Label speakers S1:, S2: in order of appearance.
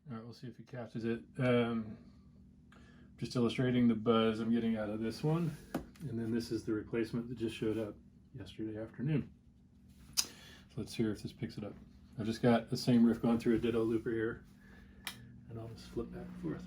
S1: All right, we'll see if it catches it. Just illustrating the buzz I'm getting out of this one. And then this is the replacement that just showed up yesterday afternoon. So let's hear if this picks it up. I've just got the same riff going through a ditto looper here. And I'll just flip back and forth.